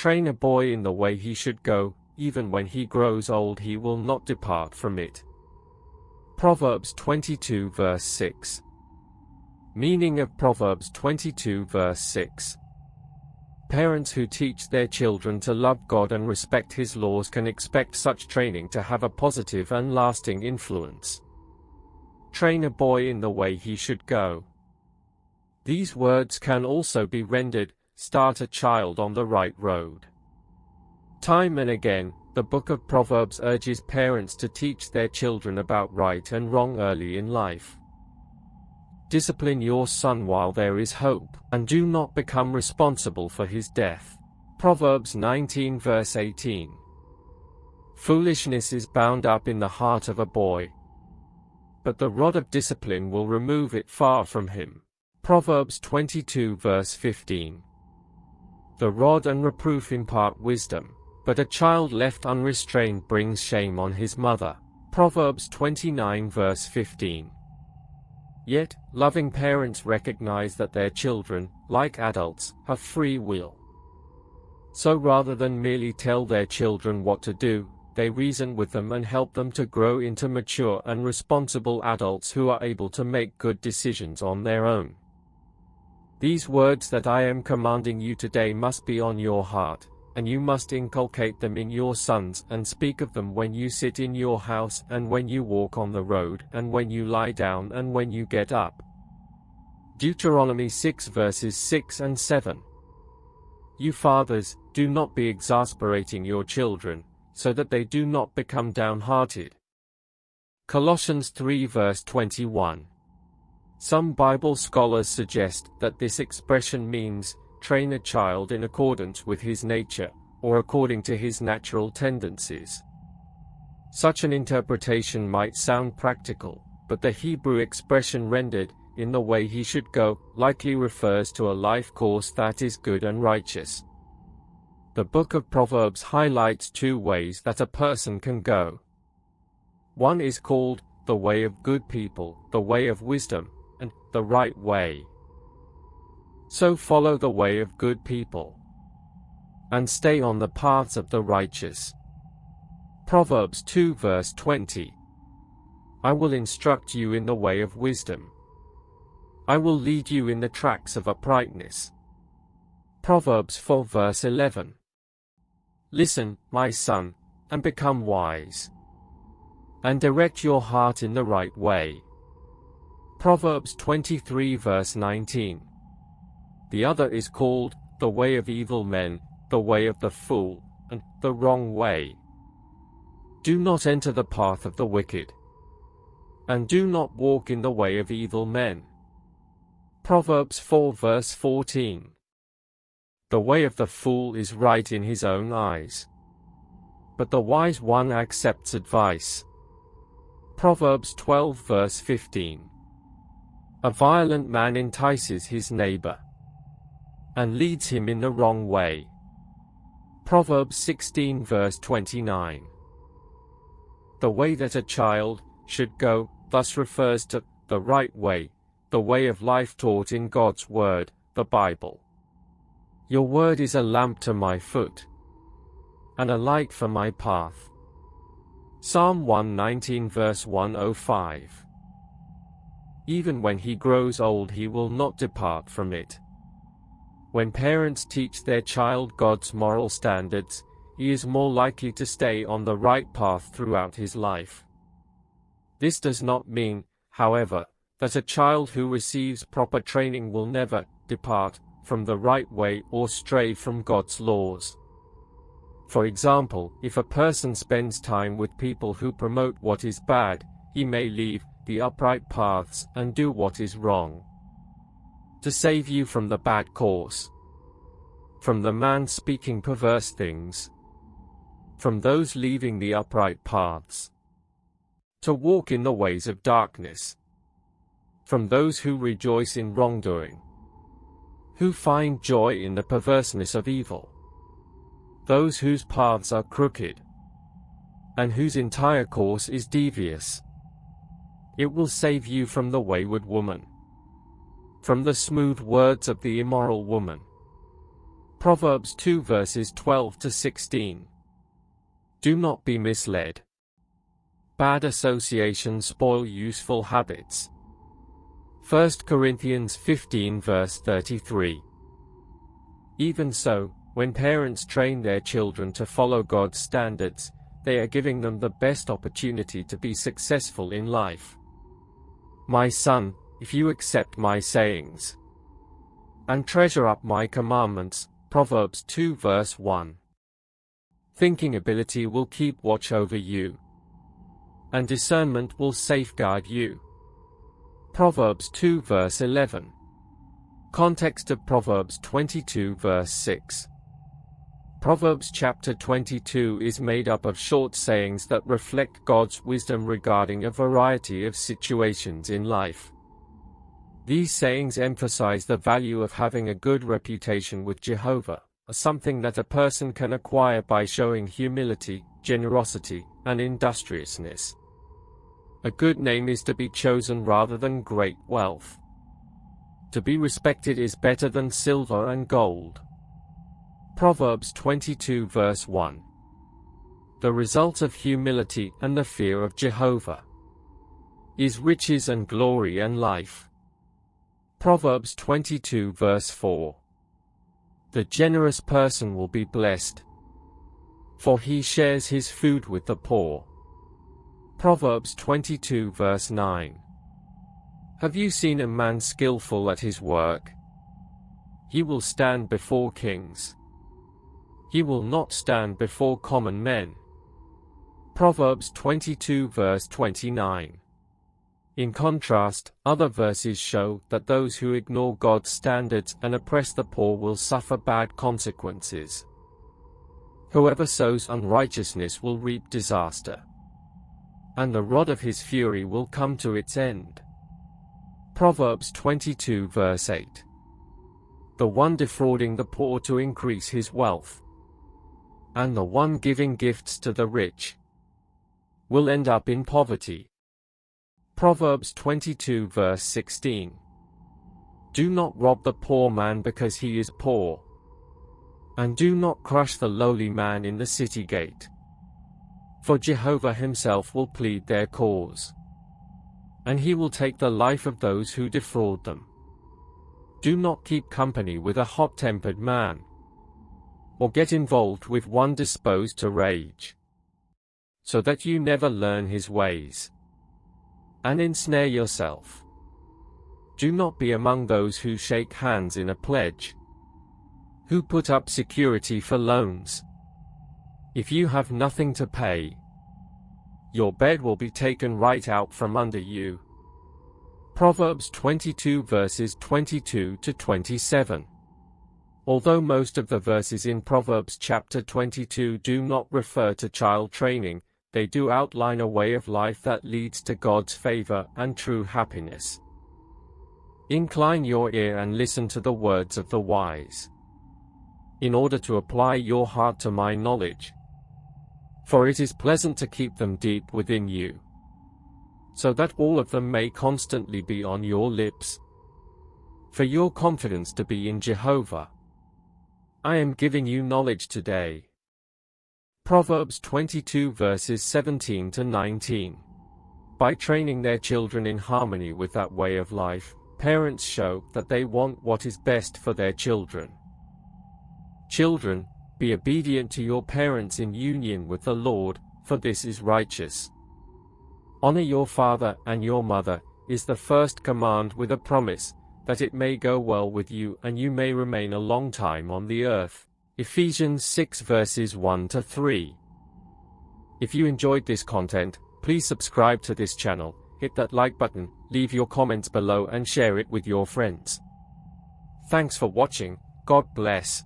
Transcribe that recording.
Train a boy in the way he should go, even when he grows old he will not depart from it. Proverbs 22 verse 6. Meaning of Proverbs 22 verse 6. Parents who teach their children to love God and respect His laws can expect such training to have a positive and lasting influence. Train a boy in the way he should go. These words can also be rendered, start a child on the right road. Time and again, the book of Proverbs urges parents to teach their children about right and wrong early in life. Discipline your son while there is hope, and do not become responsible for his death. Proverbs 19 verse 18. Foolishness is bound up in the heart of a boy, but the rod of discipline will remove it far from him. Proverbs 22 verse 15. The rod and reproof impart wisdom, but a child left unrestrained brings shame on his mother. Proverbs 29 verse 15. Yet, loving parents recognize that their children, like adults, have free will. So rather than merely tell their children what to do, they reason with them and help them to grow into mature and responsible adults who are able to make good decisions on their own. These words that I am commanding you today must be on your heart, and you must inculcate them in your sons and speak of them when you sit in your house and when you walk on the road and when you lie down and when you get up. Deuteronomy 6 verses 6 and 7. You fathers, do not be exasperating your children, so that they do not become downhearted. Colossians 3 verse 21. Some Bible scholars suggest that this expression means, train a child in accordance with his nature, or according to his natural tendencies. Such an interpretation might sound practical, but the Hebrew expression rendered, in the way he should go, likely refers to a life course that is good and righteous. The book of Proverbs highlights two ways that a person can go. One is called, the way of good people, the way of wisdom, and the right way. So follow the way of good people, and stay on the paths of the righteous. Proverbs 2 verse 20. I will instruct you in the way of wisdom. I will lead you in the tracks of uprightness. Proverbs 4 verse 11. Listen, my son, and become wise, and direct your heart in the right way. Proverbs 23 verse 19. The other is called, the way of evil men, the way of the fool, and the wrong way. Do not enter the path of the wicked, and do not walk in the way of evil men. Proverbs 4 verse 14. The way of the fool is right in his own eyes, but the wise one accepts advice. Proverbs 12 verse 15. A violent man entices his neighbor, and leads him in the wrong way. Proverbs 16 verse 29. The way that a child should go thus refers to the right way, the way of life taught in God's Word, the Bible. Your word is a lamp to my foot, and a light for my path. Psalm 119 verse 105. Even when he grows old he will not depart from it. When parents teach their child God's moral standards, he is more likely to stay on the right path throughout his life. This does not mean, however, that a child who receives proper training will never depart from the right way or stray from God's laws. For example, if a person spends time with people who promote what is bad, he may leave the upright paths and do what is wrong. To save you from the bad course, from the man speaking perverse things, from those leaving the upright paths, to walk in the ways of darkness, from those who rejoice in wrongdoing, who find joy in the perverseness of evil, those whose paths are crooked, and whose entire course is devious. It will save you from the wayward woman, from the smooth words of the immoral woman, Proverbs 2 verses 12 to 16. Do not be misled. Bad associations spoil useful habits. 1 Corinthians 15 verse 33. Even so, when parents train their children to follow God's standards, they are giving them the best opportunity to be successful in life. My son, if you accept my sayings and treasure up my commandments, Proverbs 2 verse 1. Thinking ability will keep watch over you, and discernment will safeguard you. Proverbs 2 verse 11. Context of Proverbs 22 verse 6. Proverbs chapter 22 is made up of short sayings that reflect God's wisdom regarding a variety of situations in life. These sayings emphasize the value of having a good reputation with Jehovah, something that a person can acquire by showing humility, generosity, and industriousness. A good name is to be chosen rather than great wealth. To be respected is better than silver and gold. Proverbs 22 verse 1. The result of humility and the fear of Jehovah is riches and glory and life. Proverbs 22 verse 4. The generous person will be blessed, for he shares his food with the poor. Proverbs 22 verse 9. Have you seen a man skillful at his work? He will stand before kings. He will not stand before common men. Proverbs 22 verse 29. In contrast, other verses show that those who ignore God's standards and oppress the poor will suffer bad consequences. Whoever sows unrighteousness will reap disaster, and the rod of his fury will come to its end. Proverbs 22 verse 8. The one defrauding the poor to increase his wealth, and the one giving gifts to the rich, will end up in poverty. Proverbs 22 verse 16. Do not rob the poor man because he is poor, and do not crush the lowly man in the city gate. For Jehovah himself will plead their cause, and he will take the life of those who defraud them. Do not keep company with a hot-tempered man, or get involved with one disposed to rage, so that you never learn his ways and ensnare yourself. Do not be among those who shake hands in a pledge, who put up security for loans. If you have nothing to pay, your bed will be taken right out from under you. Proverbs 22 verses 22 to 27. Although most of the verses in Proverbs chapter 22 do not refer to child training, they do outline a way of life that leads to God's favor and true happiness. Incline your ear and listen to the words of the wise, in order to apply your heart to my knowledge. For it is pleasant to keep them deep within you, so that all of them may constantly be on your lips. For your confidence to be in Jehovah, I am giving you knowledge today. Proverbs 22 verses 17 to 19. By training their children in harmony with that way of life, parents show that they want what is best for their children. Children, be obedient to your parents in union with the Lord, for this is righteous. Honor your father and your mother is the first command with a promise, that it may go well with you and you may remain a long time on the earth. Ephesians 6 verses 1 to 3. If you enjoyed this content, please subscribe to this channel, hit that like button, leave your comments below and share it with your friends. Thanks for watching. God bless.